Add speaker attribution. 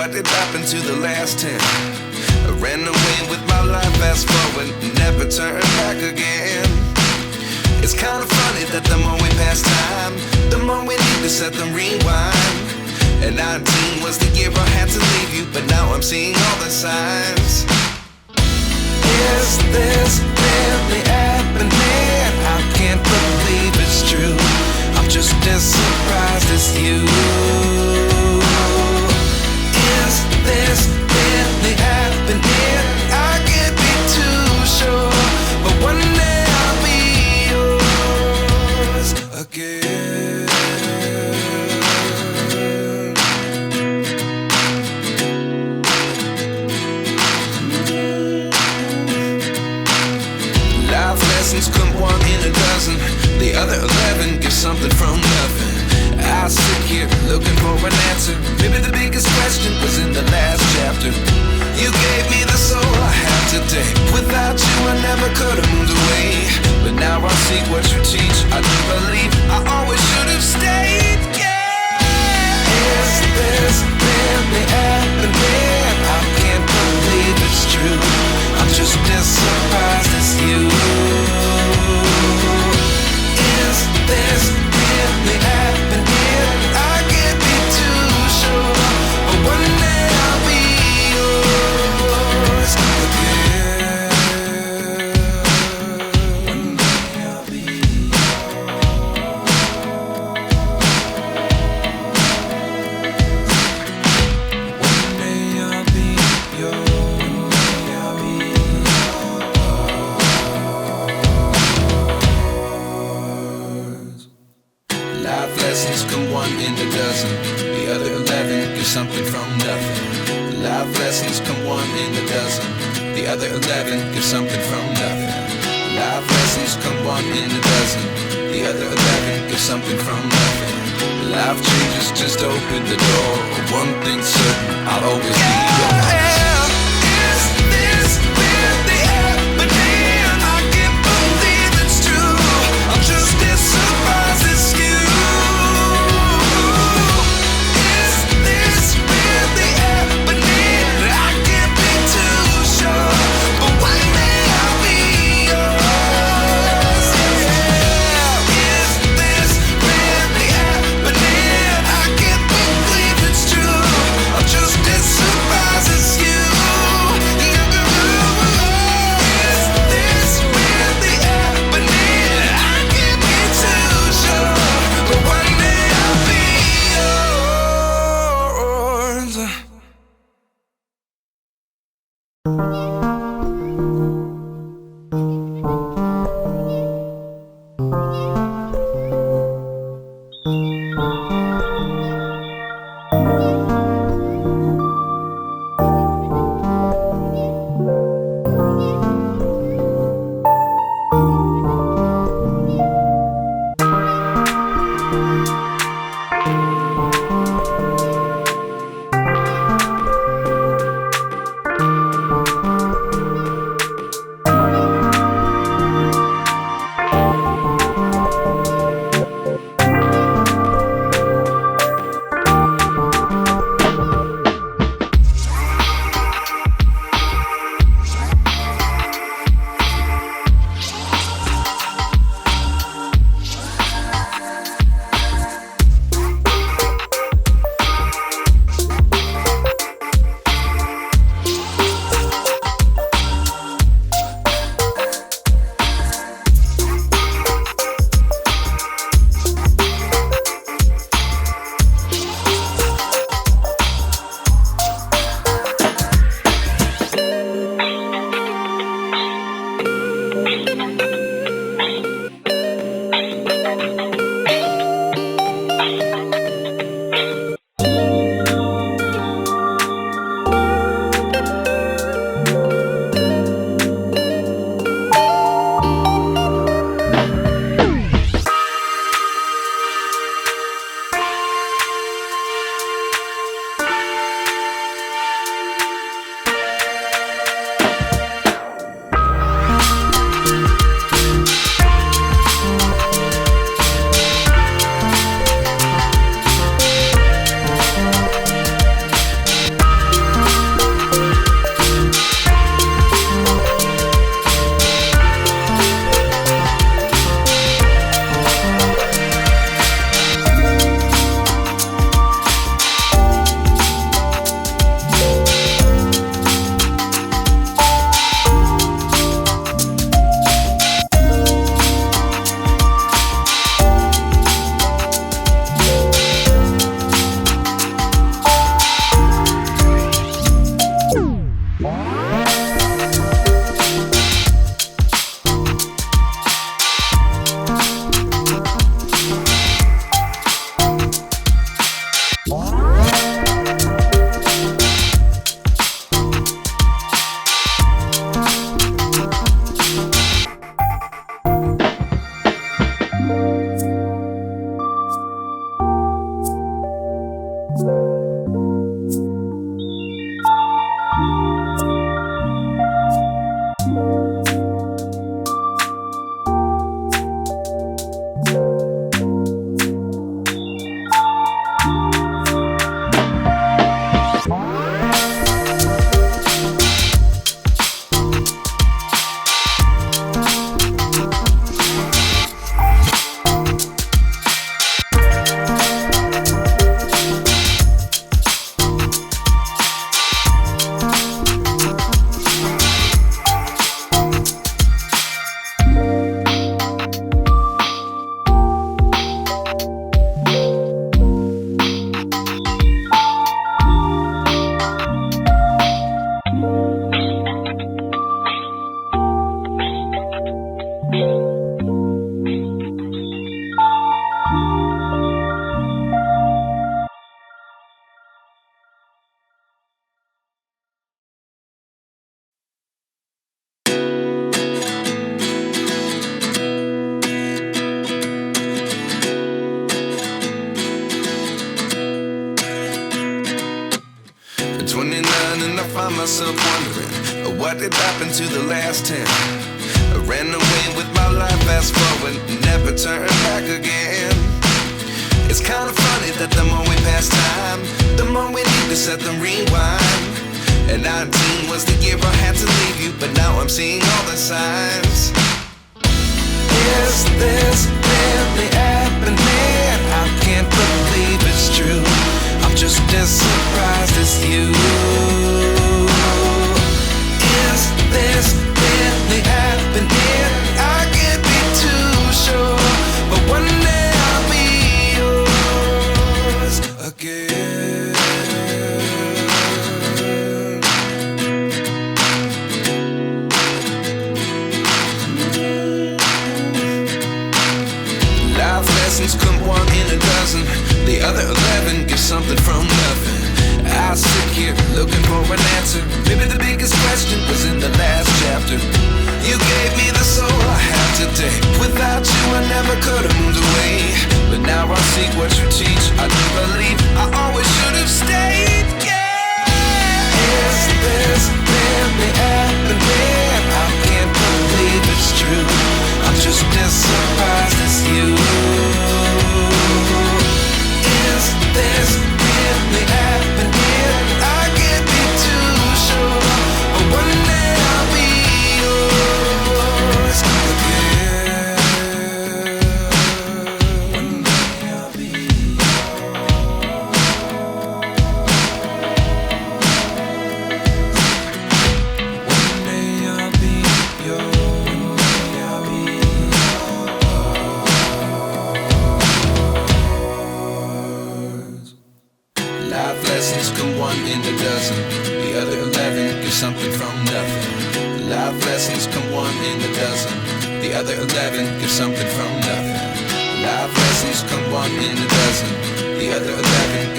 Speaker 1: what did happen to the last 10? I ran away with my life, fast forward, never turn back again. It's kind of funny that the more we pass time, the more we need to set them rewind. And 19 was the year I had to leave you, but now I'm seeing all the signs. Is this really happening? I can't believe it's true. I'm just as surprised as you. Is this really happening? I can't be too sure, but one day I'll be yours again. Life lessons come one in a dozen. The other 11 give something from nothing. I sit here looking for an answer. Maybe the biggest question was in the last chapter. You gave me the soul I have today. Without you I never could have moved away. But now I see what you teach. I do believe I always should have stayed. Yeah. Is this really happening? I can't believe it's true. I'm just as surprised as you. Is this really happening? I can't be too sure, but one day I'll be yours again. One day I'll be yours. One day I'll be yours. Life lessons come one in a dozen. The other 11 give something from nothing. Life lessons come one in a dozen. The other 11 give something from nothing. Life lessons come one in a dozen. The other 11 give something from nothing. Life changes just open the door. One thing's certain, I'll always be yours. Is this really happening? I can't believe it's true. I'm just as surprised as you. Is this really happening? I can't be too sure, but one day I'll be yours. Yeah. Is this really happening? I can't believe it's true. I'm just as surprised as you. Is this really happening? I can't be too sure, but one day I'll be yours. 29 and I find myself wondering what did happen to the last 10. I ran away with my life, fast forward, never turn back again. It's kind of funny that the more we pass time, the more we need to set the rewind. And 19 was the year I had to leave you, but now I'm seeing all the signs. Is this really happening? I can't believe it's true. I'm just as surprised as you. Is this really happening? I can't be too sure, but one day I'll be yours again. Life lessons come one in a dozen. The other 11 give something from nothing. I sit here looking for an answer. Maybe the biggest question was in the last chapter. You gave me the soul I have today. Without you I never could have moved away. But now I see what you teach. I do believe I always should have stayed. Yeah. Is this really happening? I can't believe it's true. I'm just as surprised as you. Is this really happening? I can't be too sure, but one day I'll be yours again. One day I'll be yours. One day I'll be yours. I'll be yours. Life lessons come one in a dozen. The other 11 give something from nothing. Life lessons come one in a dozen. The other 11 give something from nothing. Life lessons come one in a dozen. The other 11 give